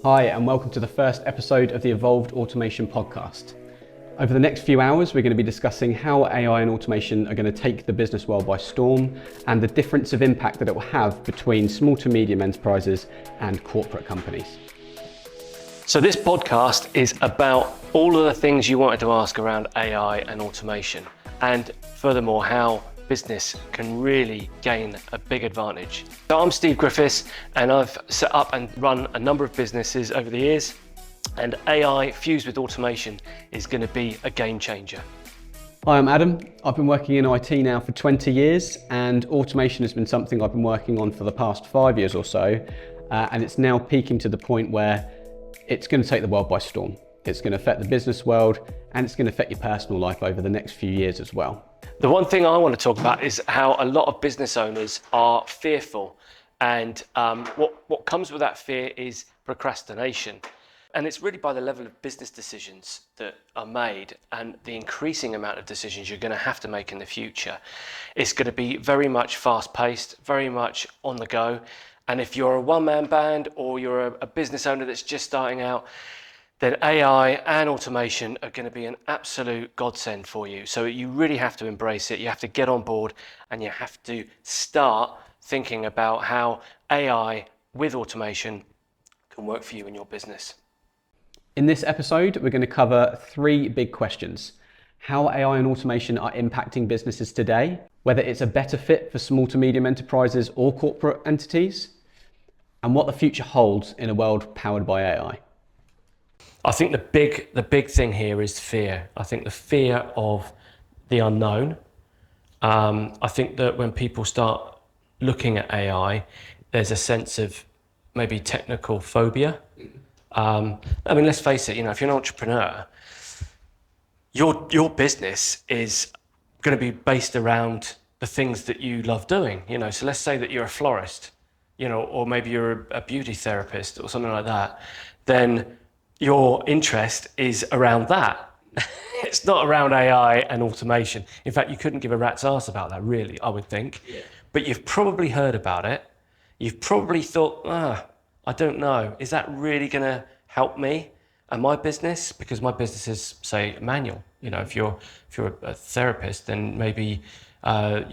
Hi, and welcome to the first episode of the Evolved Automation podcast. Over the next few hours, we're going to be discussing how AI and automation are going to take the business world by storm and the difference of impact that it will have between small to medium enterprises and corporate companies. So this podcast is about all of the things you wanted to ask around AI and automation, and furthermore, how business can really gain a big advantage. So I'm Steve Griffiths, and I've set up and run a number of businesses over the years, and AI fused with automation is going to be a game changer. Hi, I'm Adam. I've been working in IT now for 20 years, and automation has been something I've been working on for the past 5 years or so, and it's now peaking to the point where it's going to take the world by storm. It's going to affect the business world, and it's going to affect your personal life over the next few years as well. The one thing I want to talk about is how a lot of business owners are fearful, and what comes with that fear is procrastination. And it's really by the level of business decisions that are made and the increasing amount of decisions you're going to have to make in the future. It's going to be very much fast-paced, very much on the go. And if you're a one-man band or you're a business owner that's just starting out, then AI and automation are going to be an absolute godsend for you. So you really have to embrace it. You have to get on board, and you have to start thinking about how AI with automation can work for you in your business. In this episode, we're going to cover 3 big questions: how AI and automation are impacting businesses today, whether it's a better fit for small to medium enterprises or corporate entities, and what the future holds in a world powered by AI. I think the big thing here is fear. I think the fear of the unknown. I think that when people start looking at AI, there's a sense of maybe technical phobia. I mean, let's face it, if you're an entrepreneur, your business is going to be based around the things that you love doing. So let's say that you're a florist, or maybe you're a beauty therapist or something like that. Then your interest is around that. It's not around AI and automation. In fact, you couldn't give a rat's ass about that, really, I would think. Yeah. But you've probably heard about it. You've probably thought, I don't know, is that really going to help me and my business? Because my business is, say, manual. If you're a therapist, then maybe or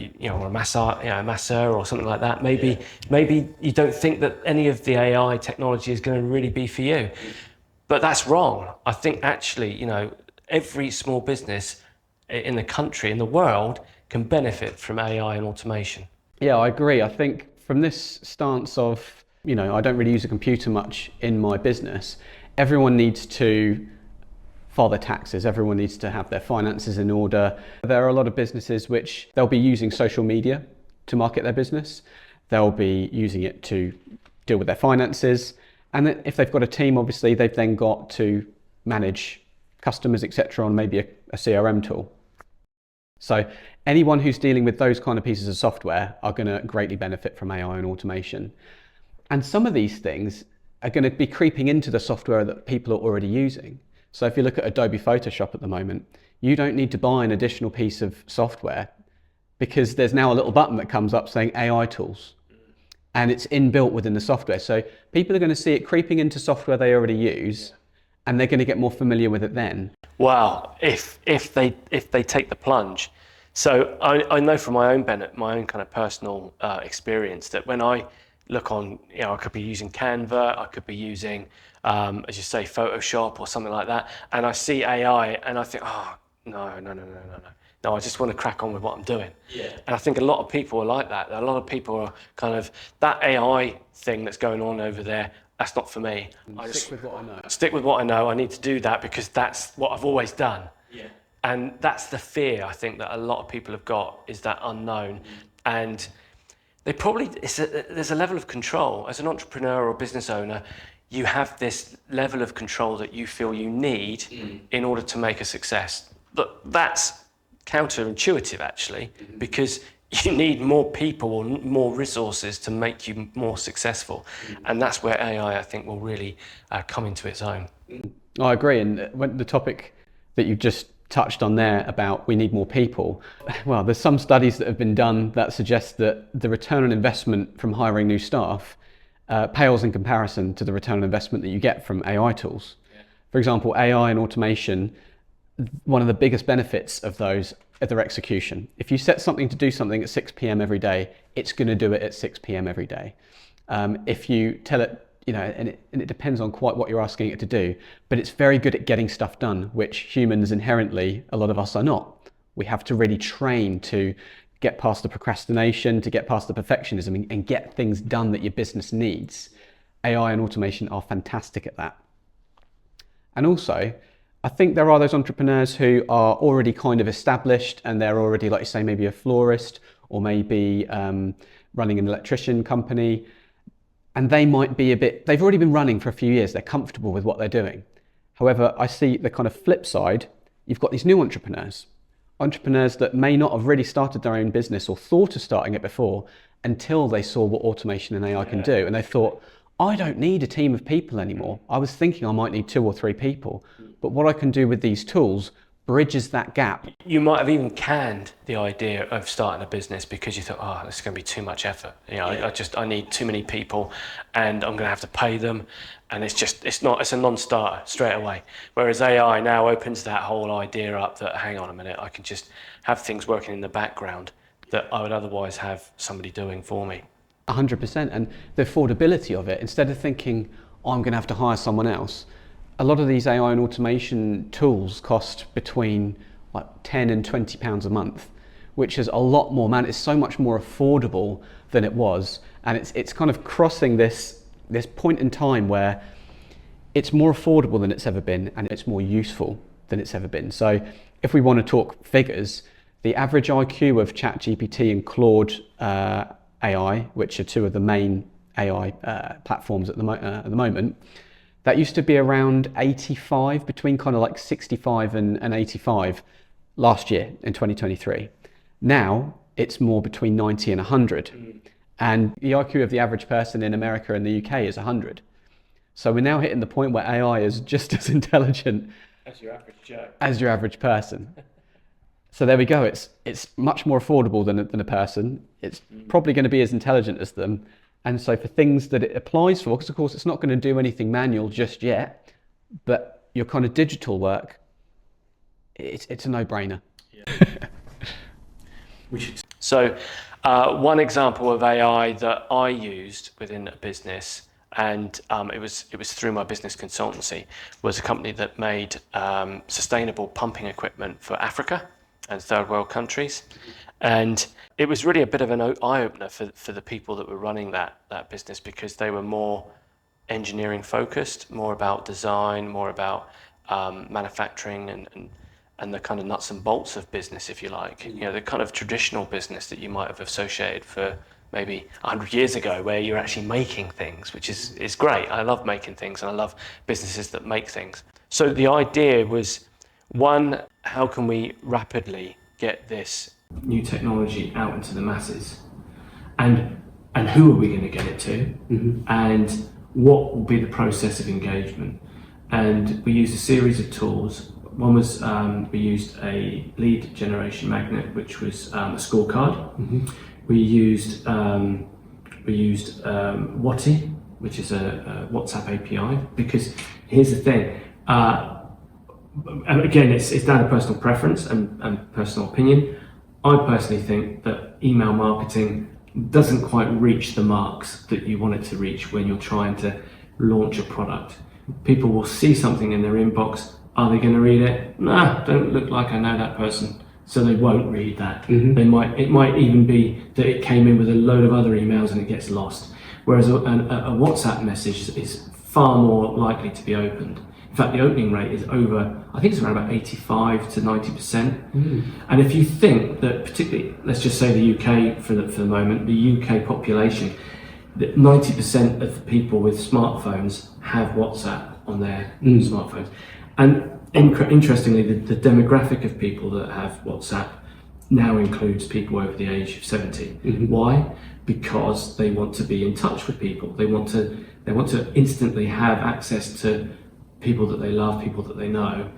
a masseur or something like that. Maybe you don't think that any of the AI technology is going to really be for you. But that's wrong. I think actually, every small business in the country, in the world, can benefit from AI and automation. Yeah, I agree. I think from this stance of, I don't really use a computer much in my business, everyone needs to file their taxes, everyone needs to have their finances in order. There are a lot of businesses which they'll be using social media to market their business. They'll be using it to deal with their finances. And then if they've got a team, obviously, they've then got to manage customers, etc., on maybe a CRM tool. So anyone who's dealing with those kind of pieces of software are going to greatly benefit from AI and automation. And some of these things are going to be creeping into the software that people are already using. So if you look at Adobe Photoshop at the moment, you don't need to buy an additional piece of software because there's now a little button that comes up saying AI tools. And it's inbuilt within the software. So people are going to see it creeping into software they already use, and they're going to get more familiar with it then. Wow, if they take the plunge. So I know from my own kind of personal experience that when I look on, I could be using Canva, I could be using, as you say, Photoshop or something like that, and I see AI and I think, no, I just want to crack on with what I'm doing. Yeah. And I think a lot of people are like that. A lot of people are kind of, that AI thing that's going on over there, that's not for me. Stick with what I know. Stick with what I know. I need to do that because that's what I've always done. Yeah. And that's the fear, I think, that a lot of people have got, is that unknown. And they probably, there's a level of control. As an entrepreneur or business owner, you have this level of control that you feel you need in order to make a success. But that's counterintuitive, actually, because you need more people or more resources to make you more successful. And that's where AI, I think, will really come into its own. I agree. And when the topic that you've just touched on there about we need more people, well, there's some studies that have been done that suggest that the return on investment from hiring new staff pales in comparison to the return on investment that you get from AI tools. Yeah. For example, AI and automation, one of the biggest benefits of those are their execution. If you set something to do something at 6 p.m. every day, it's going to do it at 6 p.m. every day. If you tell it, and it depends on quite what you're asking it to do, but it's very good at getting stuff done, which humans inherently, a lot of us are not. We have to really train to get past the procrastination, to get past the perfectionism and get things done that your business needs. AI and automation are fantastic at that. And also, I think there are those entrepreneurs who are already kind of established and they're already, like you say, maybe a florist or maybe running an electrician company. And they might be they've already been running for a few years. They're comfortable with what they're doing. However, I see the kind of flip side. You've got these new entrepreneurs that may not have really started their own business or thought of starting it before until they saw what automation and AI can do. And they thought, I don't need a team of people anymore. I was thinking I might need 2 or 3 people, but what I can do with these tools bridges that gap. You might have even canned the idea of starting a business because you thought, oh, this is going to be too much effort. I need too many people and I'm going to have to pay them. And it's a non-starter straight away. Whereas AI now opens that whole idea up that, hang on a minute, I can just have things working in the background that I would otherwise have somebody doing for me. 100%. And the affordability of it, instead of thinking, oh, I'm going to have to hire someone else, a lot of these AI and automation tools cost between like 10 and 20 pounds a month, which is a lot more, it's so much more affordable than it was. And it's kind of crossing this point in time where it's more affordable than it's ever been and it's more useful than it's ever been. So if we want to talk figures, the average IQ of ChatGPT and Claude AI, which are 2 of the main AI platforms at the moment, that used to be around 85, between kind of like 65 and 85 last year in 2023. Now it's more between 90 and 100. And the IQ of the average person in America and the UK is 100. So we're now hitting the point where AI is just as intelligent as your average Joe. As your average person. So there we go. It's much more affordable than a person. It's probably going to be as intelligent as them. And so for things that it applies for, because of course it's not going to do anything manual just yet, but your kind of digital work, it's a no-brainer. Yeah. So one example of AI that I used within a business, and it was through my business consultancy, was a company that made sustainable pumping equipment for Africa and third world countries. And it was really a bit of an eye-opener for the people that were running that business, because they were more engineering focused, more about design, more about manufacturing and the kind of nuts and bolts of business, if you like. The kind of traditional business that you might have associated for maybe 100 years ago, where you're actually making things, which is great. I love making things and I love businesses that make things. So the idea was, one, how can we rapidly get this new technology out into the masses, and who are we going to get it to, and what will be the process of engagement? And we used a series of tools. One was we used a lead generation magnet, which was a scorecard. We used Whatty, which is a WhatsApp API, because here's the thing. And again, it's down to personal preference and personal opinion. I personally think that email marketing doesn't quite reach the marks that you want it to reach when you're trying to launch a product. People will see something in their inbox. Are they going to read it? Nah, don't look like I know that person. So they won't read that. It might even be that it came in with a load of other emails and it gets lost. Whereas a WhatsApp message is far more likely to be opened. In fact, the opening rate is over, I think it's around about 85 to 90%. And if you think that, particularly, let's just say the UK for the moment, the UK population, that 90% of the people with smartphones have WhatsApp on their smartphones. And interestingly, the demographic of people that have WhatsApp now includes people over the age of 70. Why? Because they want to be in touch with people. They want to instantly have access to people that they love, people that they know,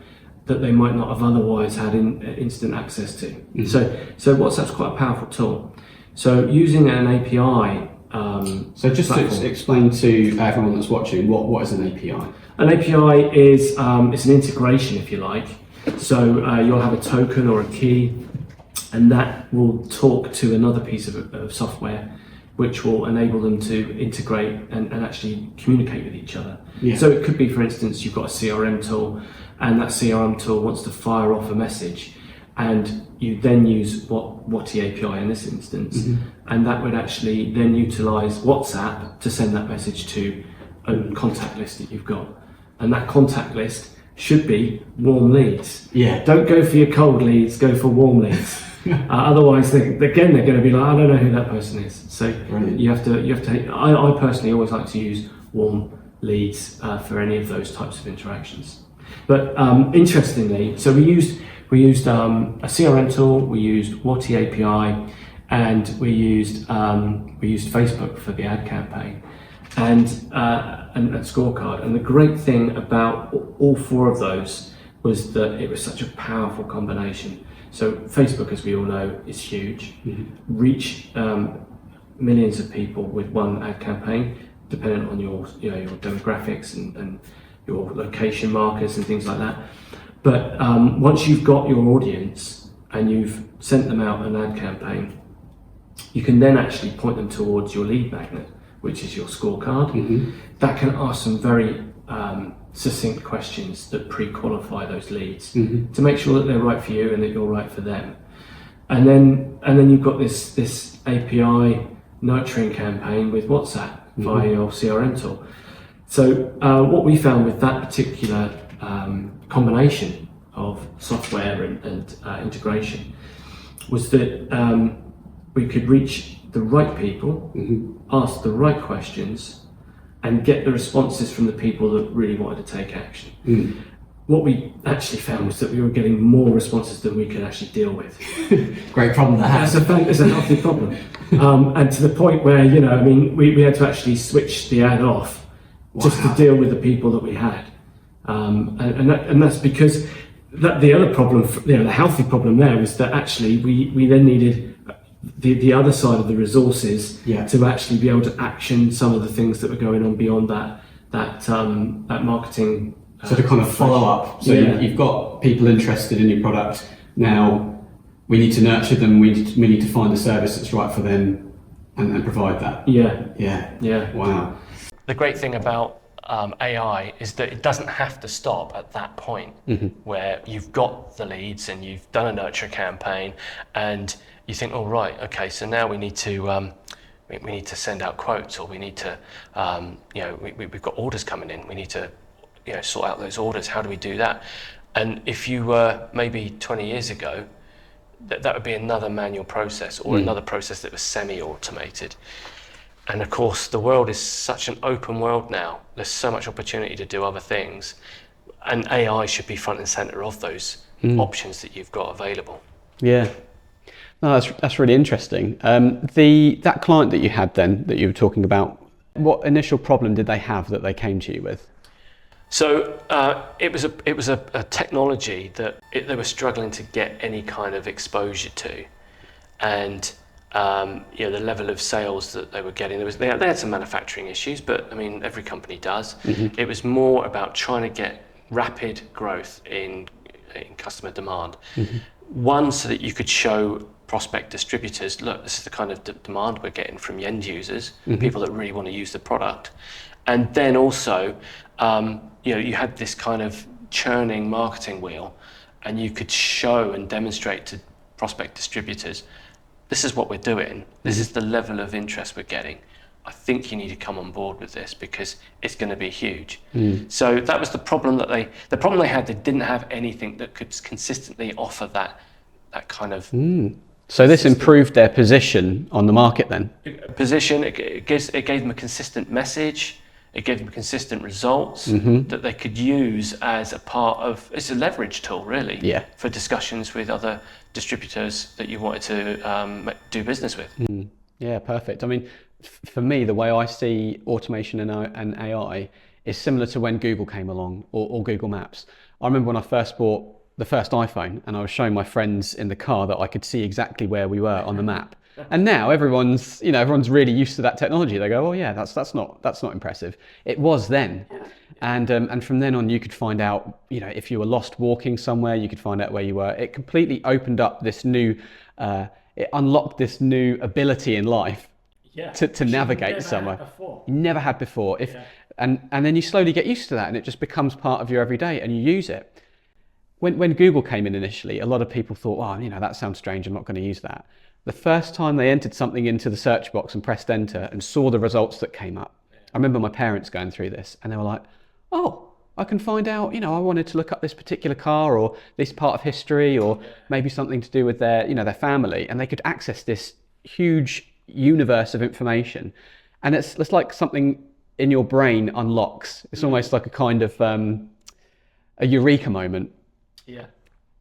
that they might not have otherwise had instant access to. So WhatsApp's quite a powerful tool. So using an API So just to explain to everyone that's watching, what is an API? An API is it's an integration, if you like. So you'll have a token or a key, and that will talk to another piece of software, which will enable them to integrate and actually communicate with each other. Yeah. So it could be, for instance, you've got a CRM tool, and that CRM tool wants to fire off a message, and you then use Whatty API in this instance, and that would actually then utilize WhatsApp to send that message to a contact list that you've got. And that contact list should be warm leads. Yeah. Don't go for your cold leads, go for warm leads. Otherwise, they're going to be like, I don't know who that person is. So Brilliant. you have to. I personally always like to use warm leads for any of those types of interactions. But interestingly, so we used a CRM tool, we used Whatty API, and we used Facebook for the ad campaign, and a scorecard. And the great thing about all four of those was that it was such a powerful combination. So Facebook, as we all know, is huge. Reach millions of people with one ad campaign, depending on your demographics and your location markers and things like that. But once you've got your audience and you've sent them out an ad campaign, you can then actually point them towards your lead magnet, which is your scorecard. That can ask some very succinct questions that pre-qualify those leads to make sure that they're right for you and that you're right for them. And then you've got this API nurturing campaign with WhatsApp via your CRM tool. So what we found with that particular combination of software and integration was that we could reach the right people, ask the right questions, and get the responses from the people that really wanted to take action. What we actually found was that we were getting more responses than we could actually deal with. Great problem to have. It's a healthy problem. And to the point where, we had to actually switch the ad off just to deal with the people that we had. And that's because the other problem, the healthy problem there was that actually we then needed the other side of the resources to actually be able to action some of the things that were going on beyond that marketing. So to kind of follow up. So you've got people interested in your product. Now we need to nurture them. We need to find a service that's right for them and provide that. Yeah. Wow. The great thing about AI is that it doesn't have to stop at that point where you've got the leads and you've done a nurture campaign and you think, oh right, okay, so now we need to send out quotes, or we need to we've got orders coming in, we need to sort out those orders. How do we do that? And if you were maybe 20 years ago, that would be another manual process or another process that was semi-automated. And of course, the world is such an open world now. There's so much opportunity to do other things, and AI should be front and center of those options that you've got available. Yeah, no, that's really interesting. That client that you had then, that you were talking about, what initial problem did they have that they came to you with? So it was a technology that they were struggling to get any kind of exposure to, and the level of sales that they were getting, they had some manufacturing issues, but I mean every company does. It was more about trying to get rapid growth in customer demand. One, so that you could show prospect distributors, look, this is the kind of demand we're getting from end users, people that really want to use the product. And then also, you had this kind of churning marketing wheel, and you could show and demonstrate to prospect distributors, this is what we're doing, this is the level of interest we're getting. I think you need to come on board with this because it's going to be huge. So that was the problem they had. They didn't have anything that could consistently offer that kind of. So this improved their position on the market then? Position, it gave them a consistent message. It gave them consistent results that they could use as a part of, it's a leverage tool really, for discussions with other distributors that you wanted to do business with. Yeah, perfect. I mean, for me, the way I see automation and AI is similar to when Google came along or Google Maps. I remember when I first bought the first iPhone and I was showing my friends in the car that I could see exactly where we were on the map. And now everyone's really used to that technology. They go, oh yeah, that's not impressive. It was then. And from then on, you could find out, if you were lost walking somewhere, you could find out where you were. It completely opened up this new, it unlocked this new ability in life to navigate somewhere. You never had before. And then you slowly get used to that, and it just becomes part of your everyday, and you use it. When Google came in initially, a lot of people thought, oh, that sounds strange, I'm not going to use that. The first time they entered something into the search box and pressed enter and saw the results that came up, I remember my parents going through this, and they were like, oh, I can find out, I wanted to look up this particular car or this part of history or maybe something to do with their family, and they could access this huge universe of information. And it's like something in your brain unlocks. It's almost like a kind of a eureka moment. Yeah.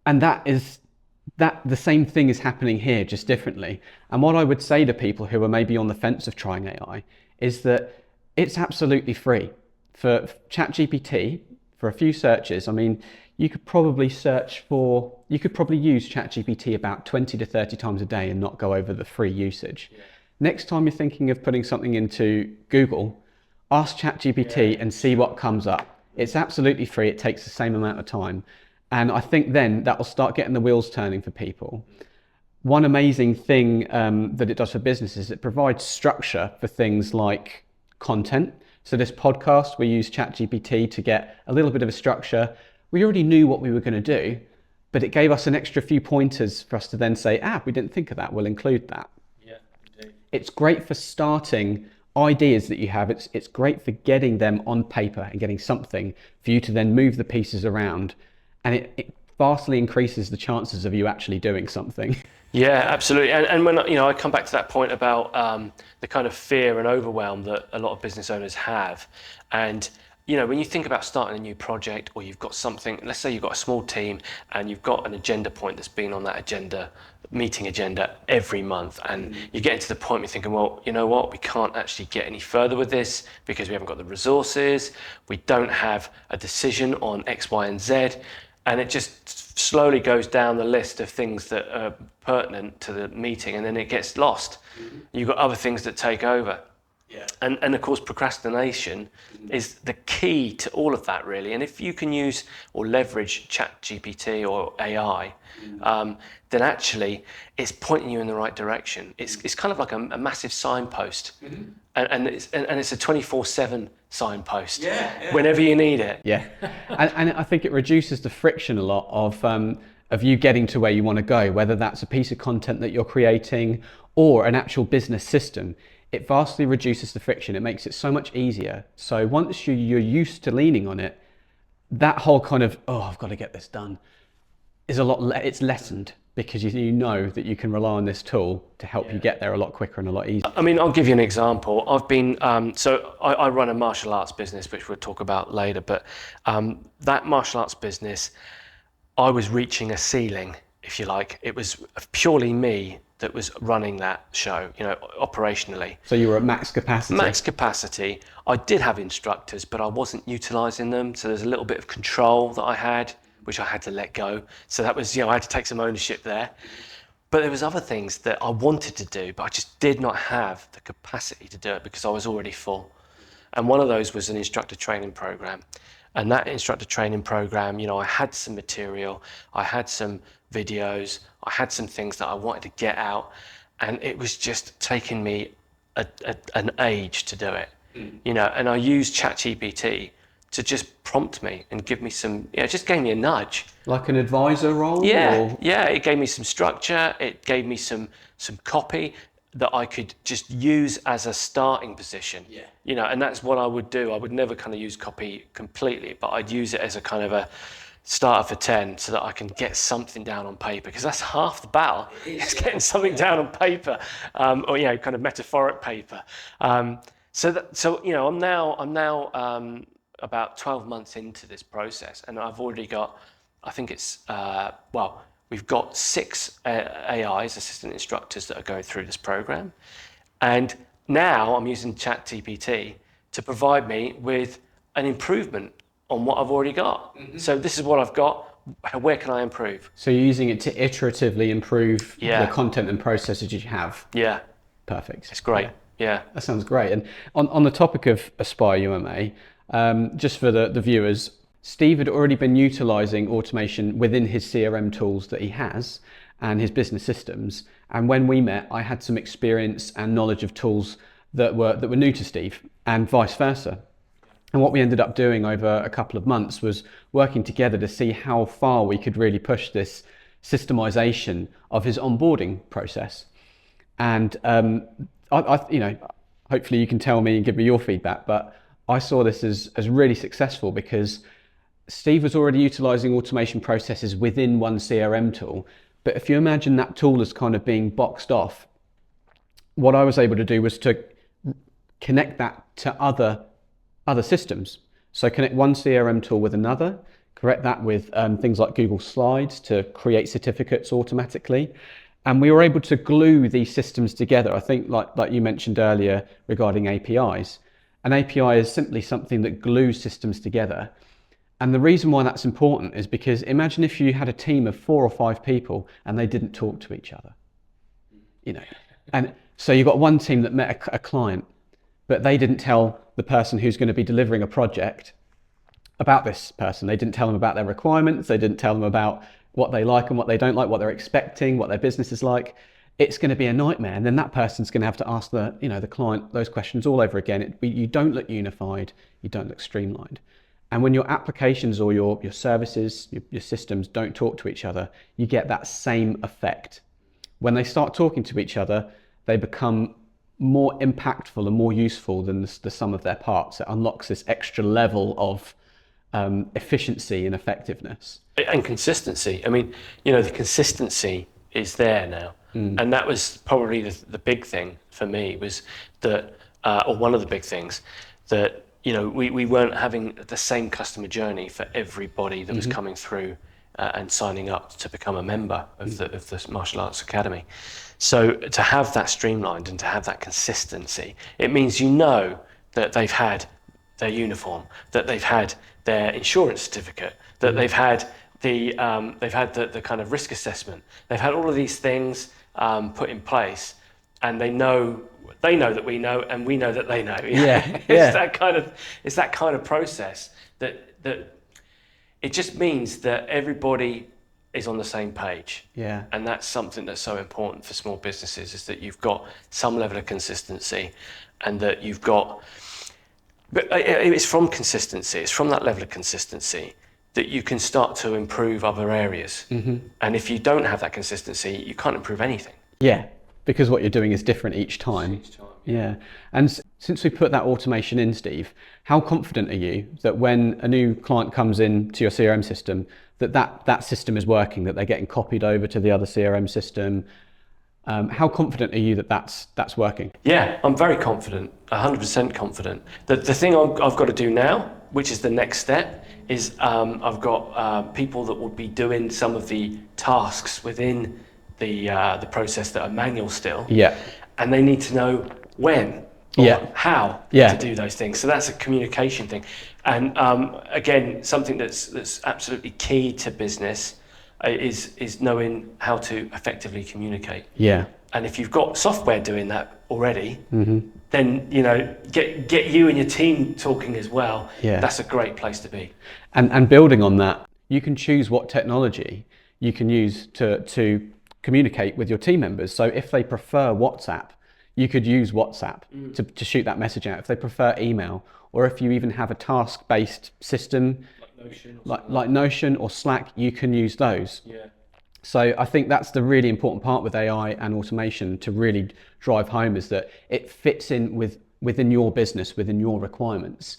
And that the same thing is happening here, just differently. And what I would say to people who are maybe on the fence of trying AI is that it's absolutely free. For ChatGPT, for a few searches, you could probably use ChatGPT about 20 to 30 times a day and not go over the free usage. Yeah. Next time you're thinking of putting something into Google, ask ChatGPT and see what comes up. It's absolutely free. It takes the same amount of time. And I think then that will start getting the wheels turning for people. One amazing thing that it does for businesses, it provides structure for things like content. So this podcast, we use ChatGPT to get a little bit of a structure. We already knew what we were going to do, but it gave us an extra few pointers for us to then say, we didn't think of that, we'll include that. Yeah, indeed. It's great for starting ideas that you have. It's great for getting them on paper and getting something for you to then move the pieces around. And it vastly increases the chances of you actually doing something. Yeah, absolutely. And when I come back to that point about the kind of fear and overwhelm that a lot of business owners have, and when you think about starting a new project, or you've got something, let's say you've got a small team and you've got an agenda point that's been on that meeting agenda every month, and you're getting to the point where you're thinking, well, you know what, we can't actually get any further with this because we haven't got the resources, we don't have a decision on X, Y, and Z. And it just slowly goes down the list of things that are pertinent to the meeting, and then it gets lost. You've got other things that take over. Yeah. And of course, procrastination is the key to all of that, really. And if you can use or leverage ChatGPT or AI, then actually it's pointing you in the right direction. It's kind of like a massive signpost, and it's a 24/7 signpost. Whenever you need it. Yeah, and I think it reduces the friction a lot of you getting to where you want to go, whether that's a piece of content that you're creating or an actual business system. It vastly reduces the friction. It makes it so much easier. So once you're used to leaning on it, that whole kind of, I've got to get this done, is it's lessened, because you know that you can rely on this tool to help you get there a lot quicker and a lot easier. I'll give you an example. I've been, I run a martial arts business, which we'll talk about later, but that martial arts business, I was reaching a ceiling, if you like. It was purely me that was running that show, operationally. So you were at max capacity? Max capacity. I did have instructors, but I wasn't utilising them. So there's a little bit of control that I had, which I had to let go. So that was, I had to take some ownership there. But there was other things that I wanted to do, but I just did not have the capacity to do it because I was already full. And one of those was an instructor training program. And that instructor training program, I had some material, I had some videos, I had some things that I wanted to get out, and it was just taking me an age to do it. And I used ChatGPT to just prompt me and give me some, it just gave me a nudge. Like an advisor role? Yeah, it gave me some structure, it gave me some copy that I could just use as a starting position. And that's what I would do. I would never kind of use copy completely, but I'd use it as a kind of a starter for 10 so that I can get something down on paper, because that's half the battle. It's getting something down on paper, or kind of metaphoric paper. So I'm now about 12 months into this process, and I've already got, I think it's we've got 6 AIs, assistant instructors, that are going through this program. And now I'm using ChatGPT to provide me with an improvement on what I've already got. So this is what I've got. where can I improve? So you're using it to iteratively improve Yeah. the content and processes you have. Yeah, Perfect. it's great. Yeah. That sounds great. And on the topic of Aspire UMA, just for the viewers, Steve had already been utilizing automation within his CRM tools that he has and his business systems. And when we met, I had some experience and knowledge of tools that were new to Steve, and vice versa. And what we ended up doing over a couple of months was working together to see how far we could really push this systemization of his onboarding process. And hopefully you can tell me and give me your feedback, but I saw this as really successful because Steve was already utilizing automation processes within one CRM tool. But if you imagine that tool as kind of being boxed off, what I was able to do was to connect that to other systems. So connect one CRM tool with another, correct that with things like Google Slides to create certificates automatically. And we were able to glue these systems together. I think like you mentioned earlier regarding APIs. An API is simply something that glues systems together. And the reason why that's important is because imagine if you had a team of 4 or 5 people and they didn't talk to each other, and so you've got one team that met a client, but they didn't tell the person who's going to be delivering a project about this person. They didn't tell them about their requirements. They didn't tell them about what they like and what they don't like, what they're expecting, what their business is like. It's going to be a nightmare. And then that person's going to have to ask the client those questions all over again. You don't look unified. You don't look streamlined. And when your applications or your services, your systems don't talk to each other, you get that same effect. When they start talking to each other, they become more impactful and more useful than the sum of their parts. It unlocks this extra level of efficiency and effectiveness. And consistency. I mean, the consistency is there now. And that was probably the big thing for me was that, or one of the big things, that we weren't having the same customer journey for everybody that was coming through and signing up to become a member of the Martial Arts Academy. So to have that streamlined and to have that consistency, it means that they've had their uniform, that they've had their insurance certificate, that they've had the kind of risk assessment. They've had all of these things put in place, and they know that we know, and we know that they know. Yeah. It's that kind of process that it just means that everybody is on the same page. Yeah. And that's something that's so important for small businesses, is that you've got some level of consistency, and that you've got. But it's from consistency. It's from that level of consistency that you can start to improve other areas. And if you don't have that consistency, you can't improve anything. Yeah, because what you're doing is different each time. Yeah. And since we put that automation in, Steve, how confident are you that when a new client comes in to your CRM system, that system is working, that they're getting copied over to the other CRM system? How confident are you that that's working? Yeah, I'm very confident, 100% confident. The thing I've got to do now, which is the next step, is I've got people that will be doing some of the tasks within the process that are manual still. Yeah. And they need to know when or how to do those things. So that's a communication thing. And again, something that's absolutely key to business is knowing how to effectively communicate. Yeah. And if you've got software doing that already, then get you and your team talking as well. Yeah. That's a great place to be. And building on that, you can choose what technology you can use to communicate with your team members. So if they prefer WhatsApp, you could use WhatsApp to shoot that message out. If they prefer email, or if you even have a task-based system like Notion or Slack, you can use those. Yeah. So I think that's the really important part with AI and automation to really drive home, is that it fits in within your business, within your requirements.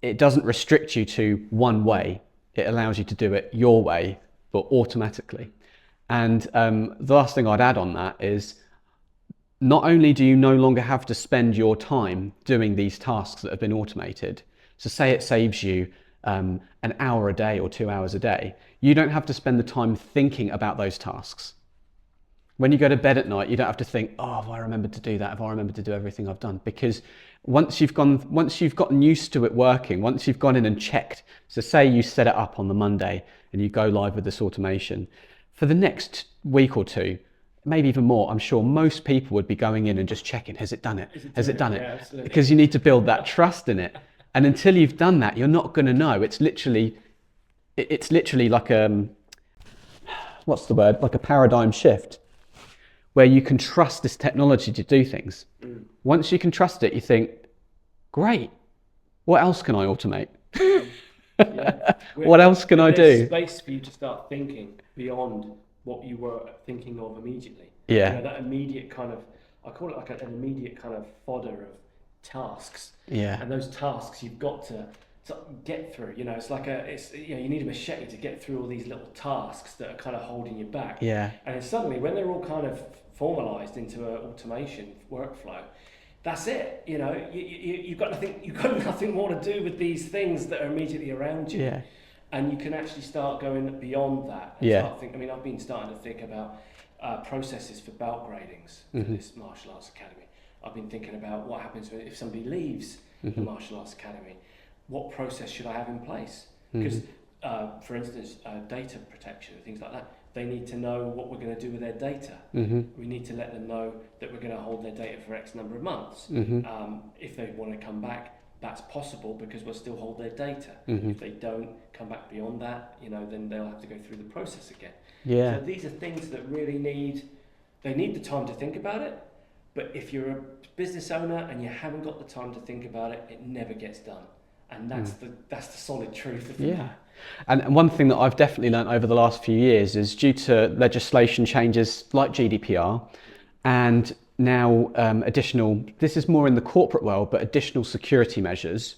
It doesn't restrict you to one way. It allows you to do it your way, but automatically. And the last thing I'd add on that is, not only do you no longer have to spend your time doing these tasks that have been automated, so say it saves you an hour a day or 2 hours a day, you don't have to spend the time thinking about those tasks. When you go to bed at night, you don't have to think, oh, have I remembered to do that? Have I remembered to do everything I've done? Because once you've gotten used to it working, once you've gone in and checked, so say you set it up on the Monday and you go live with this automation, for the next week or two, maybe even more, I'm sure most people would be going in and just checking, has it done it? Has it done it? Yeah, absolutely. Because you need to build that trust in it. And until you've done that, you're not going to know. It's literally like what's the word? Like a paradigm shift, where you can trust this technology to do things. Once you can trust it, you think, great, what else can I automate? What else can I do? There's space for you to start thinking beyond what you were thinking of immediately. Yeah. You know, that immediate kind of, I call it like an immediate kind of fodder of tasks. Yeah. And those tasks you've got to get through. You know, it's like you need a machete to get through all these little tasks that are kind of holding you back. Yeah. And then suddenly, when they're all kind of formalized into an automation workflow, that's it. You know, you've got nothing more to do with these things that are immediately around you. Yeah. And you can actually start going beyond that. And I've been starting to think about processes for belt gradings for this martial arts academy. I've been thinking about what happens if somebody leaves the martial arts academy. What process should I have in place? Because, for instance, data protection and things like that, they need to know what we're going to do with their data. We need to let them know that we're going to hold their data for X number of months. If they want to come back, that's possible because we'll still hold their data. If they don't come back beyond that, you know, then they'll have to go through the process again. Yeah. So these are things that really need the time to think about it. But if you're a business owner and you haven't got the time to think about it, it never gets done. And that's the solid truth of Yeah. And one thing that I've definitely learned over the last few years is due to legislation changes like GDPR and now this is more in the corporate world, but additional security measures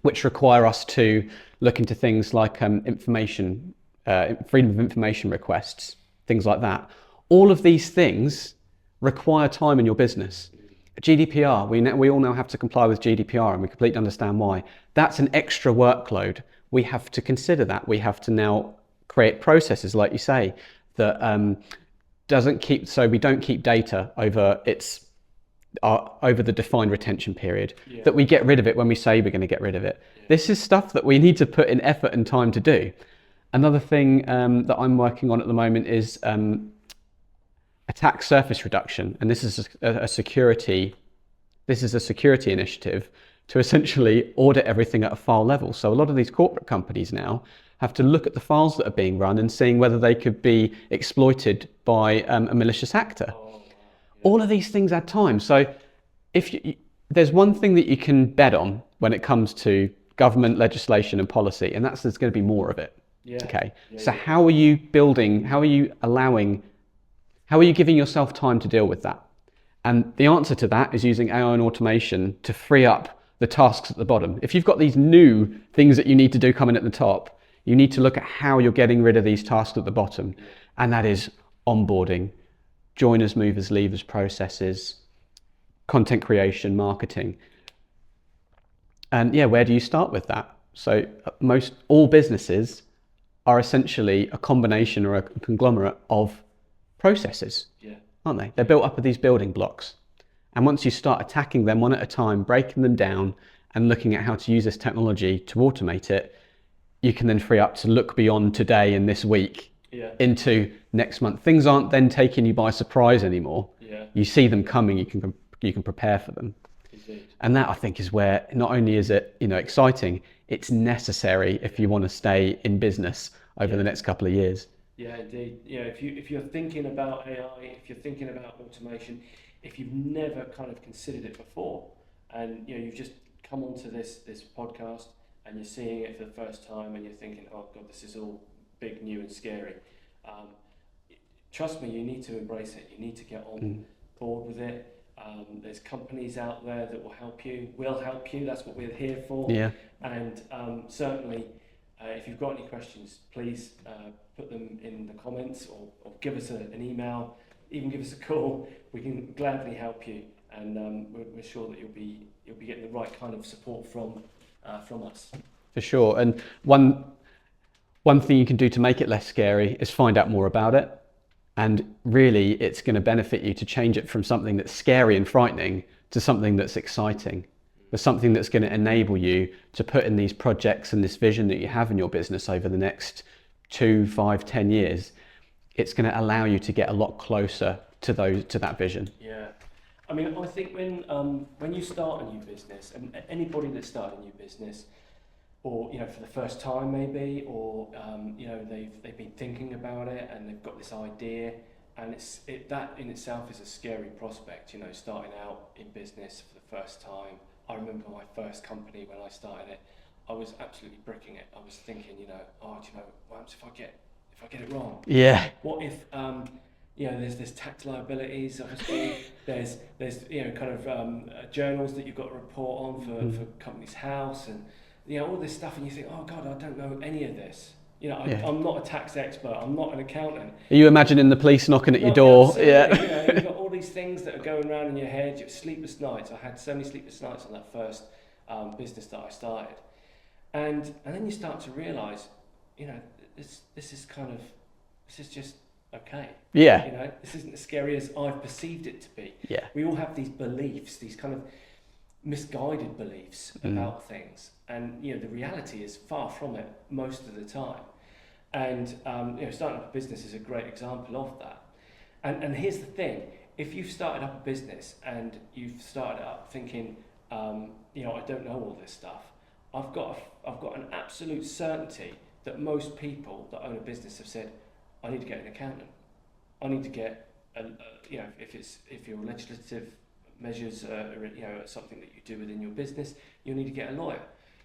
which require us to look into things like freedom of information requests, things like that. All of these things require time in your business. GDPR, we all now have to comply with GDPR, and we completely understand why. That's an extra workload. We have to consider that. We have to now create processes, like you say, that we don't keep data over the defined retention period, that we get rid of it when we say we're going to get rid of it. This is stuff that we need to put in effort and time to do. Another thing that I'm working on at the moment is attack surface reduction, and this is a security initiative to essentially audit everything at a file level. So a lot of these corporate companies now have to look at the files that are being run and seeing whether they could be exploited by a malicious actor. All of these things add time. So there's one thing that you can bet on when it comes to government legislation and policy, and that's there's going to be more of it. So how are you giving yourself time to deal with that? And the answer to that is using AI and automation to free up the tasks at the bottom. If you've got these new things that you need to do coming at the top, you need to look at how you're getting rid of these tasks at the bottom. And that is onboarding, joiners, movers, leavers, processes, content creation, marketing. And where do you start with that? So all businesses are essentially a combination or a conglomerate of processes, aren't they? They're built up of these building blocks. And once you start attacking them one at a time, breaking them down and looking at how to use this technology to automate it, you can then free up to look beyond today and this week into next month. Things aren't then taking you by surprise anymore. You see them coming, you can prepare for them. Indeed. And that, I think, is where not only is it exciting, it's necessary if you want to stay in business over the next couple of years. Yeah, indeed. If you're thinking about AI, if you're thinking about automation, if you've never kind of considered it before, and you've just come onto this podcast and you're seeing it for the first time and you're thinking, oh God, this is all big, new and scary. Trust me, you need to embrace it. You need to get on board with it. There's companies out there that will help you. That's what we're here for. Yeah. And certainly, if you've got any questions, please put them in the comments or give us an email, even give us a call. We can gladly help you, and we're sure that you'll be getting the right kind of support from us. For sure. And one thing you can do to make it less scary is find out more about it. And really, it's going to benefit you to change it from something that's scary and frightening to something that's exciting. there's something that's going to enable you to put in these projects and this vision that you have in your business over the next 2, 5, 10 years, it's going to allow you to get a lot closer to that vision. Yeah. I mean, I think when you start a new business, and anybody that's started a new business, or for the first time maybe, or they've been thinking about it and they've got this idea, and that in itself is a scary prospect. Starting out in business for the first time. I remember my first company when I started it. I was absolutely bricking it. I was thinking, what happens if I get it wrong? Yeah. What if there's tax liabilities, obviously. there's journals that you've got to report on for company's house, and all this stuff, and you think, oh God, I don't know any of this. I'm not a tax expert. I'm not an accountant. Are you imagining the police knocking at your door? Absolutely. Yeah. You've got all these things that are going around in your head. You have sleepless nights. I had so many sleepless nights on that first business that I started, and then you start to realise, this is just okay. Yeah. This isn't as scary as I've perceived it to be. Yeah. We all have these beliefs, these kind of misguided beliefs about things, and the reality is far from it most of the time. And starting up a business is a great example of that. And here's the thing: if you've started up a business and you've started up thinking, I don't know all this stuff, I've got an absolute certainty that most people that own a business have said, I need to get an accountant. I need to get if your legislative measures are something that you do within your business, you'll need to get a lawyer.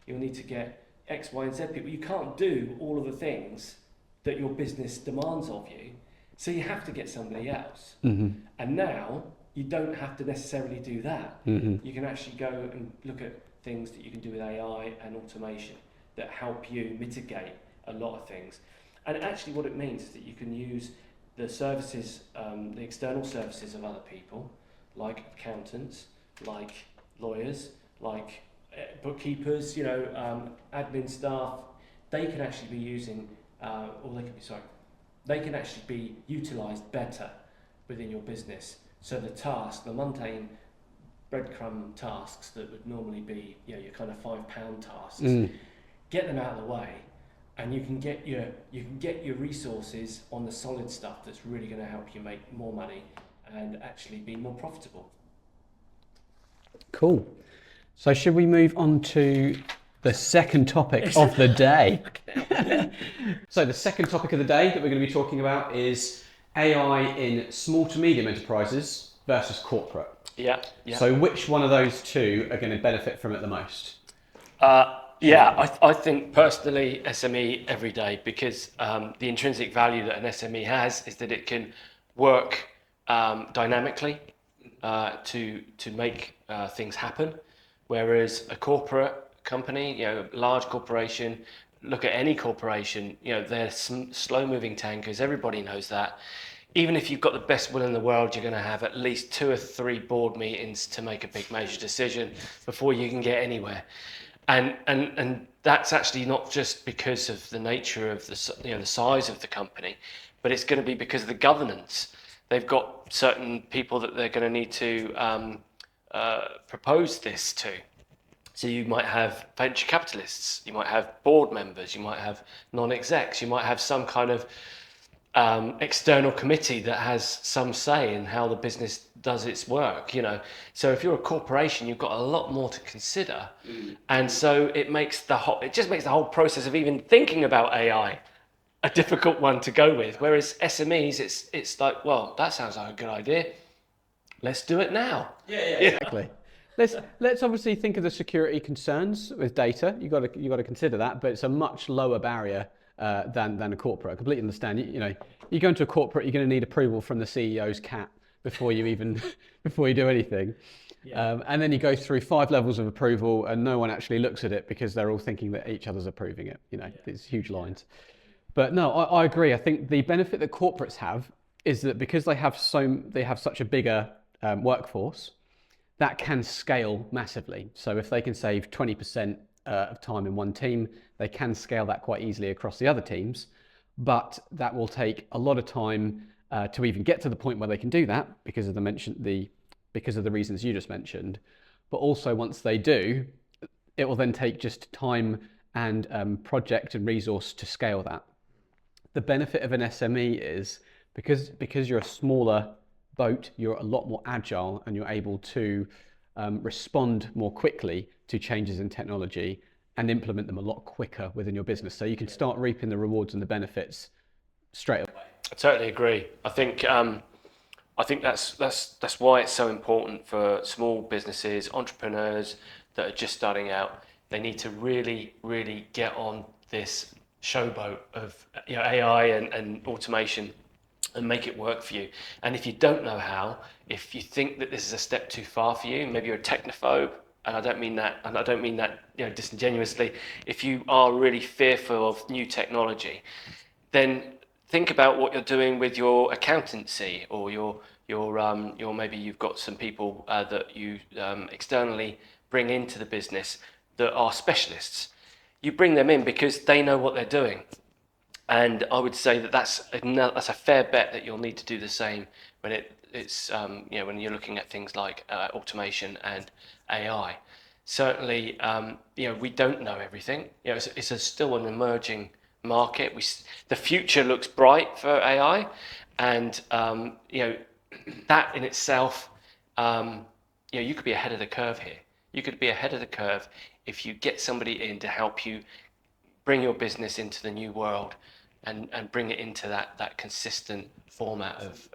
You'll need to get X, Y, and Z people. You can't do all of the things that your business demands of you, so you have to get somebody else. And now you don't have to necessarily do that. You can actually go and look at things that you can do with AI and automation that help you mitigate a lot of things. And actually what it means is that you can use the services, the external services of other people, like accountants, like lawyers, like bookkeepers, admin staff. They can actually be using, they can actually be utilised better within your business. So the mundane breadcrumb tasks that would normally be, your kind of £5 tasks, get them out of the way, and you can get your resources on the solid stuff that's really going to help you make more money and actually be more profitable. Cool. So should we move on to the second topic of the day? So the second topic of the day that we're going to be talking about is AI in small to medium enterprises versus corporate. Yeah. So which one of those two are going to benefit from it the most? I think personally SME every day, because the intrinsic value that an SME has is that it can work dynamically to make things happen, whereas a corporate company, large corporation, look at any corporation, they're slow-moving tankers. Everybody knows that. Even if you've got the best will in the world, you're going to have at least 2 or 3 board meetings to make a big major decision before you can get anywhere. And that's actually not just because of the nature of the size of the company, but it's going to be because of the governance. They've got certain people that they're going to need to propose this to. So you might have venture capitalists, you might have board members, you might have non-execs, you might have some kind of external committee that has some say in how the business does its work. So if you're a corporation, you've got a lot more to consider, and so it just makes the whole process of even thinking about AI a difficult one to go with. Whereas SMEs, it's like, well, that sounds like a good idea. Let's do it now. Yeah. Exactly. Let's obviously think of the security concerns with data. You got to consider that, but it's a much lower barrier than a corporate. I completely understand. You go into a corporate, you're going to need approval from the CEO's cat before you do anything. Yeah. And then you go through 5 levels of approval, and no one actually looks at it because they're all thinking that each other's approving it. These huge lines. But no, I agree. I think the benefit that corporates have is that because they have such a bigger workforce, that can scale massively. So if they can save 20% of time in one team, they can scale that quite easily across the other teams. But that will take a lot of time to even get to the point where they can do that because of the reasons you just mentioned. but also once they do, it will then take just time and project and resource to scale that. The benefit of an SME is because you're a smaller boat, you're a lot more agile and you're able to respond more quickly to changes in technology and implement them a lot quicker within your business. So you can start reaping the rewards and the benefits straight away. I totally agree. I think that's why it's so important for small businesses, entrepreneurs that are just starting out. They need to really get on this showboat of AI and automation and make it work for you. And if you don't know how, if you think that this is a step too far for you, maybe you're a technophobe, and I don't mean that disingenuously. If you are really fearful of new technology, then think about what you're doing with your accountancy or your maybe you've got some people that you externally bring into the business that are specialists. You bring them in because they know what they're doing. And I would say that that's a fair bet that you'll need to do the same when when you're looking at things like automation and AI. Certainly, we don't know everything. It's still an emerging market. The future looks bright for AI, and that in itself, you could be ahead of the curve here. You could be ahead of the curve if you get somebody in to help you bring your business into the new world and bring it into that consistent format of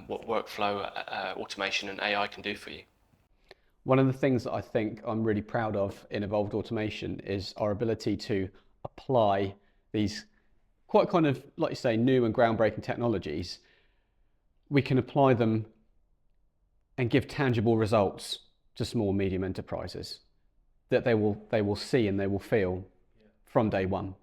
what workflow, automation and AI can do for you. One of the things that I think I'm really proud of in Evolved Automation is our ability to apply these quite kind of, like you say, new and groundbreaking technologies. We can apply them and give tangible results to small and medium enterprises that they will see and they will feel from day one.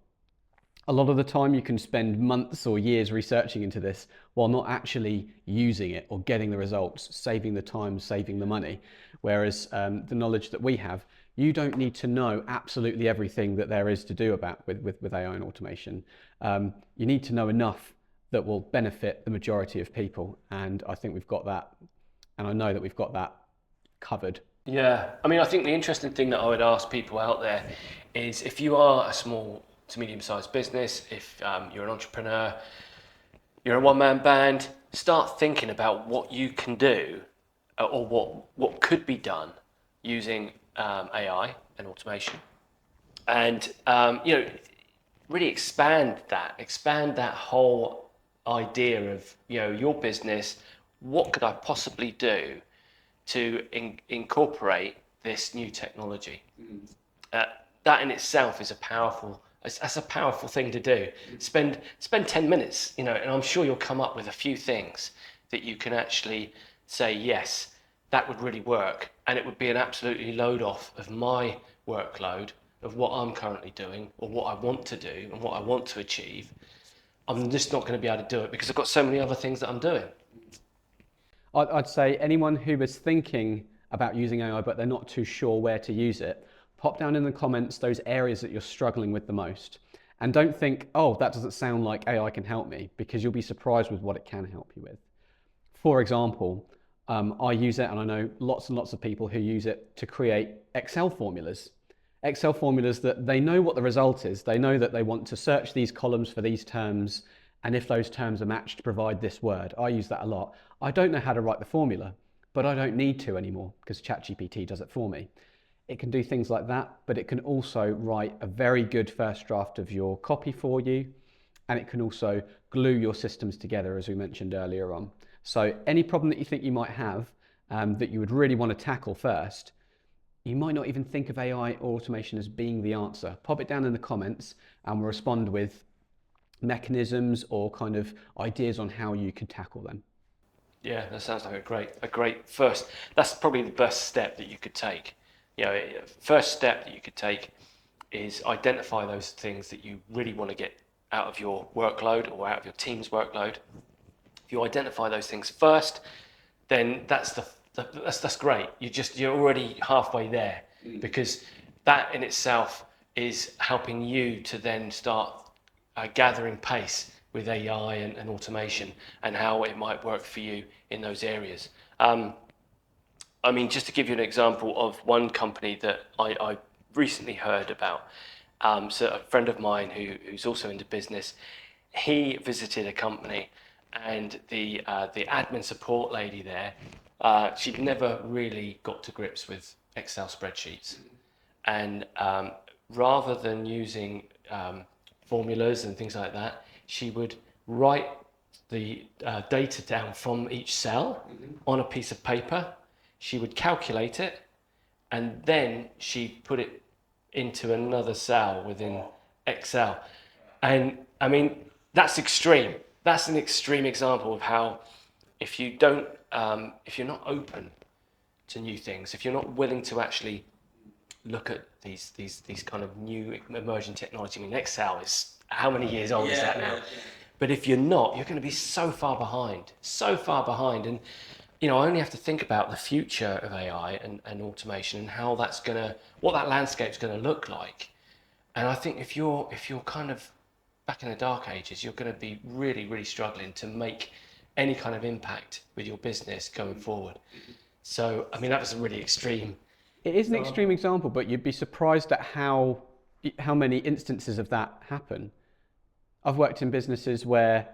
A lot of the time you can spend months or years researching into this while not actually using it or getting the results, saving the time, saving the money. Whereas the knowledge that we have, you don't need to know absolutely everything that there is to do about with AI and automation. You need to know enough that will benefit the majority of people. And I think we've got that. And I know that we've got that covered. Yeah, I mean, I think the interesting thing that I would ask people out there is if you are a small to medium-sized business, if you're an entrepreneur, you're a one-man band, start thinking about what you can do or what could be done using AI and automation, and really expand that whole idea of your business. What could I possibly do to incorporate this new technology? That in itself is a powerful thing to do. Spend 10 minutes, and I'm sure you'll come up with a few things that you can actually say, yes, that would really work. And it would be an absolutely load off of my workload of what I'm currently doing or what I want to do and what I want to achieve. I'm just not going to be able to do it because I've got so many other things that I'm doing. I'd say anyone who is thinking about using AI but they're not too sure where to use it, pop down in the comments those areas that you're struggling with the most. And don't think, oh, that doesn't sound like AI can help me, because you'll be surprised with what it can help you with. For example, I use it, and I know lots and lots of people who use it to create Excel formulas. Excel formulas that they know what the result is. They know that they want to search these columns for these terms, and if those terms are matched, provide this word. I use that a lot. I don't know how to write the formula, but I don't need to anymore because ChatGPT does it for me. It can do things like that, but it can also write a very good first draft of your copy for you. And it can also glue your systems together, as we mentioned earlier on. So any problem that you think you might have that you would really want to tackle first, you might not even think of AI or automation as being the answer. Pop it down in the comments and we'll respond with mechanisms or kind of ideas on how you can tackle them. Yeah, that sounds like a great first. That's probably the best step that you could take. First step that you could take is identify those things that you really want to get out of your workload or out of your team's workload. If you identify those things first, then that's great. You're already halfway there, because that in itself is helping you to then start gathering pace with AI and automation and how it might work for you in those areas. I mean, just to give you an example of one company that I recently heard about. So a friend of mine who's also into business, he visited a company, and the admin support lady there, she'd never really got to grips with Excel spreadsheets, and rather than using formulas and things like that, she would write the data down from each cell on a piece of paper. She would calculate it, and then she'd put it into another cell within Excel. And I mean, that's extreme. That's an extreme example of how, if you don't, if you're not open to new things, if you're not willing to actually look at these kind of new emerging technology. I mean, Excel is how many years old is that now? But if you're not, you're going to be so far behind. And I only have to think about the future of AI and automation and how that's what that landscape's going to look like. And I think if you're kind of back in the dark ages, you're going to be really, really struggling to make any kind of impact with your business going forward. So, I mean, that was a really extreme. It is an extreme example, but you'd be surprised at how many instances of that happen. I've worked in businesses where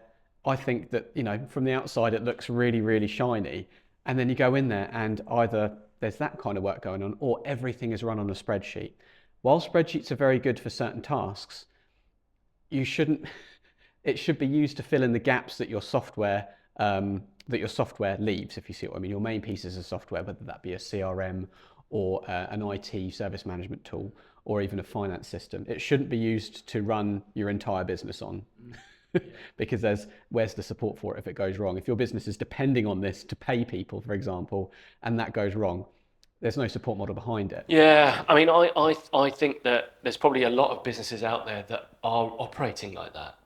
I think that, from the outside it looks really, really shiny, and then you go in there and either there's that kind of work going on or everything is run on a spreadsheet. While spreadsheets are very good for certain tasks, it should be used to fill in the gaps that your software leaves, if you see what I mean. Your main pieces of software, whether that be a CRM or an IT service management tool, or even a finance system, it shouldn't be used to run your entire business on. Because where's the support for it if it goes wrong? If your business is depending on this to pay people, for example, and that goes wrong, there's no support model behind it. Yeah, I mean, I think that there's probably a lot of businesses out there that are operating like that,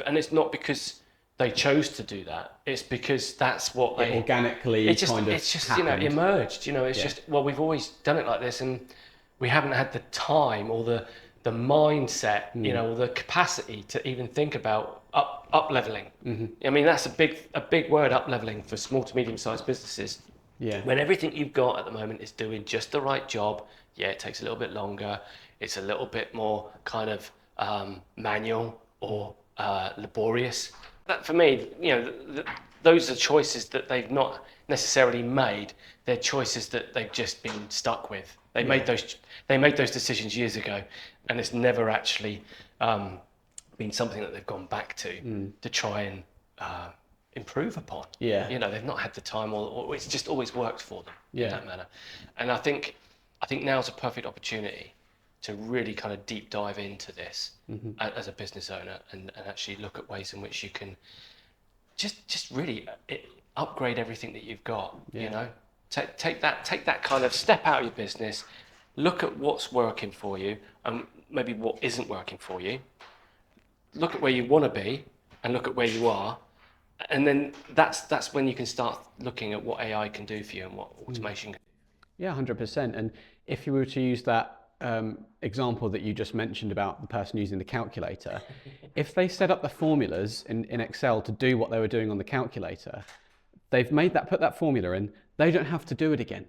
and it's not because they chose to do that. It's because that's what they organically it's just happened. Emerged. It's just, well, we've always done it like this, and we haven't had the time or the mindset, or the capacity to even think about up leveling. I mean, that's a big word, up leveling, for small to medium sized businesses. Yeah. When everything you've got at the moment is doing just the right job, it takes a little bit longer. It's a little bit more kind of manual or laborious. That, for me, those are choices that they've not necessarily made. They're choices that they've just been stuck with. They made those decisions years ago, and it's never actually been something that they've gone back to try and improve upon. They've not had the time, or it's just always worked for them in that manner. And I think now's a perfect opportunity to really kind of deep dive into this as a business owner, and actually look at ways in which you can just really upgrade everything that you've got. Take that kind of step out of your business, look at what's working for you and maybe what isn't working for you, look at where you want to be and look at where you are, and then that's when you can start looking at what AI can do for you and what automation can do. 100%. And if you were to use that example that you just mentioned about the person using the calculator, if they set up the formulas in Excel to do what they were doing on the calculator, they've put that formula in, they don't have to do it again.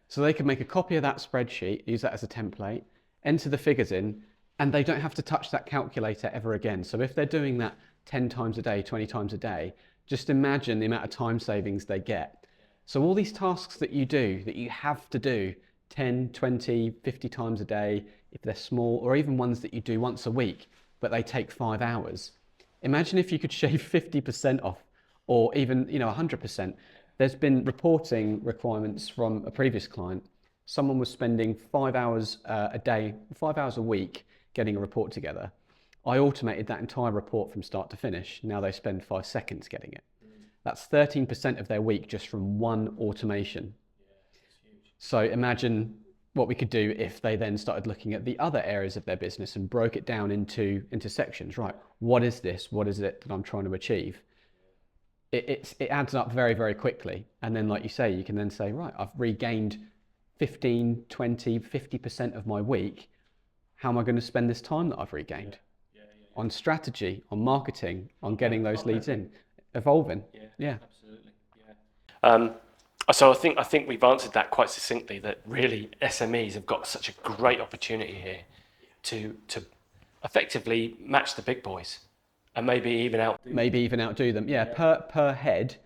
So they can make a copy of that spreadsheet, use that as a template, enter the figures in, and they don't have to touch that calculator ever again. So if they're doing that 10 times a day, 20 times a day, just imagine the amount of time savings they get. So all these tasks that you do, that you have to do 10, 20, 50 times a day, if they're small, or even ones that you do once a week, but they take 5 hours. Imagine if you could shave 50% off, or even 100%. There's been reporting requirements from a previous client. Someone was spending 5 hours a day, 5 hours a week getting a report together. I automated that entire report from start to finish. Now they spend 5 seconds getting it. That's 13% of their week just from one automation. So imagine what we could do if they then started looking at the other areas of their business and broke it down into sections. Right, what is this? What is it that I'm trying to achieve? It adds up very, very quickly. And then, like you say, you can then say, right, I've regained 15, 20, 50% of my week. How am I going to spend this time that I've regained? On strategy, on marketing, on getting those leads in, evolving. Yeah. Absolutely. Yeah. So I think we've answered that quite succinctly, that really SMEs have got such a great opportunity here to effectively match the big boys and maybe even outdo them. Yeah, per head,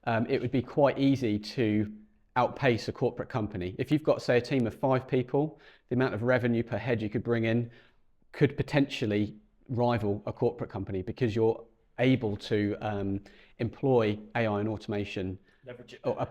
it would be quite easy to outpace a corporate company. If you've got, say, a team of 5 people, the amount of revenue per head you could bring in could potentially rival a corporate company, because you're able to employ AI and automation,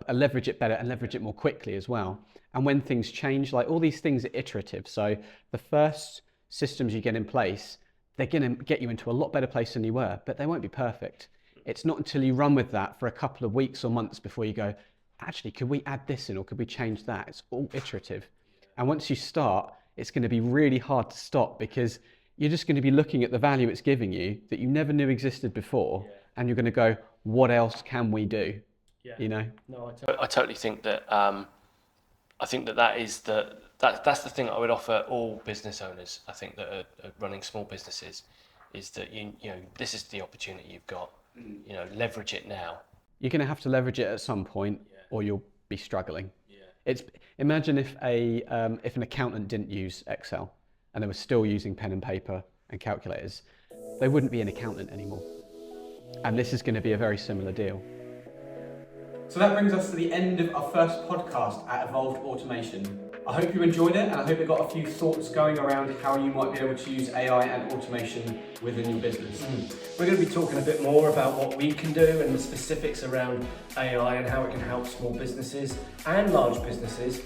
leverage it better and leverage it more quickly as well. And when things change, like all these things are iterative. So the first systems you get in place, they're going to get you into a lot better place than you were, but they won't be perfect. It's not until you run with that for a couple of weeks or months before you go, actually, could we add this in or could we change that? It's all iterative. And once you start, it's going to be really hard to stop, because you're just going to be looking at the value it's giving you that you never knew existed before. And you're going to go, what else can we do? You know? No, I totally think that, I think that is that's the thing I would offer all business owners. I think that are running small businesses, is that you know this is the opportunity you've got. You know, leverage it now. You're going to have to leverage it at some point, or you'll be struggling. Imagine if an accountant didn't use Excel and they were still using pen and paper and calculators, they wouldn't be an accountant anymore. And this is going to be a very similar deal. So that brings us to the end of our first podcast at Evolved Automation. I hope you enjoyed it, and I hope it got a few thoughts going around how you might be able to use AI and automation within your business. We're going to be talking a bit more about what we can do and the specifics around AI and how it can help small businesses and large businesses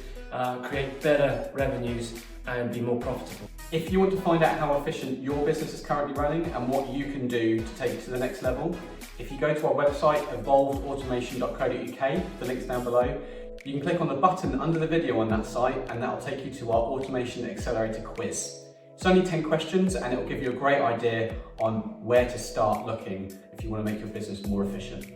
create better revenues and be more profitable. If you want to find out how efficient your business is currently running and what you can do to take it to the next level, if you go to our website, evolvedautomation.co.uk, the link's down below, you can click on the button under the video on that site, and that'll take you to our Automation Accelerator quiz. It's only 10 questions, and it'll give you a great idea on where to start looking if you want to make your business more efficient.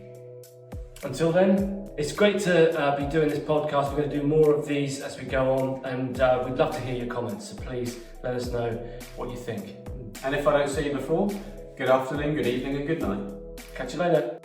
Until then, it's great to be doing this podcast. We're going to do more of these as we go on, and we'd love to hear your comments, so please let us know what you think. And if I don't see you before, good afternoon, good evening and good night. Catch you later.